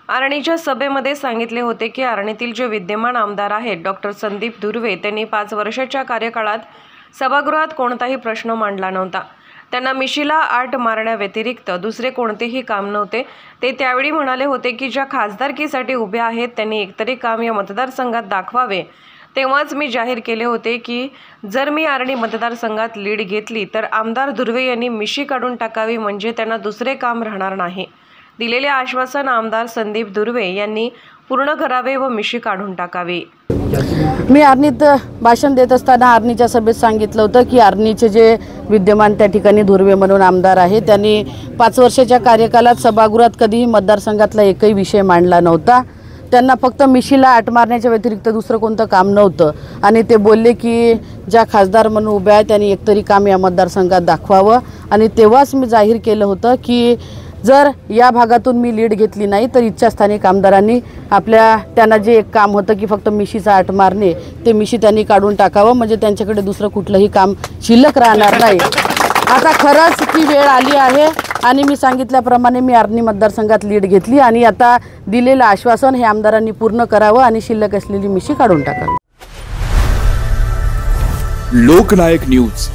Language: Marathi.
आर्णीच्या सभेमध्ये सांगितले होते की आर्णीतील जे विद्यमान आमदार आहेत डॉक्टर संदीप धुर्वे त्यांनी 5 वर्षाच्या कार्यकाळात सभागृहात कोणताही प्रश्न मांडला नव्हता। त्यांना मिशीला आट मारण्याव्यतिरिक्त दुसरे कोणतेही काम नव्हते। ते त्यावेळी म्हणाले होते की ज्या खासदारकीसाठी उभे आहेत त्यांनी एकतरी काम या मतदारसंघात दाखवावे। तेव्हाच मी जाहीर केले होते की जर मी आर्णी मतदारसंघात लीड घेतली तर आमदार धुर्वे यांनी मिशी काढून टाकावी, म्हणजे त्यांना दुसरे काम राहणार नाही। दिलेले आश्वासन आमदार संदीप धुर्वे यांनी पूर्ण करावे व मिशी काढून टाकावी। मी आर्णीत भाषण देत असताना आर्णीच्या सभेत सांगितलं होतं की आर्णीचे जे विद्यमान त्या ठिकाणी धुर्वे म्हणून आमदार आहे त्यांनी 5 वर्षाच्या कार्यकालात सभागृहात कधीही मतदारसंघातला एकही विषय मांडला नव्हता। त्यांना फक्त मिशीला आट मारण्याच्या व्यतिरिक्त दुसरं कोणतं काम नव्हतं आणि ते बोलले की ज्या खासदार म्हणून उभ्या आहेत त्यांनी एकतरी काम या मतदारसंघात दाखवावं। आणि तेव्हाच मी जाहीर केलं होतं की जर या भागातून मी लीड घेतली नाही तर इच्छास्थानिक आमदारांनी त्यांना जे एक काम होतं की फक्त मिशीचा आट मारणे ते मिशी त्यांनी काढून टाकावं, म्हणजे त्यांच्याकडे दुसरं कुठलंही काम शिल्लक राहणार नाही। आता खरंच ती वेळ आली आहे आणि मी सांगितल्याप्रमाणे मी आर्णी मतदारसंघात लीड घेतली आणि आता दिलेलं आश्वासन हे आमदारांनी पूर्ण करावं आणि शिल्लक असलेली मिशी काढून टाकावी। लोकनायक न्यूज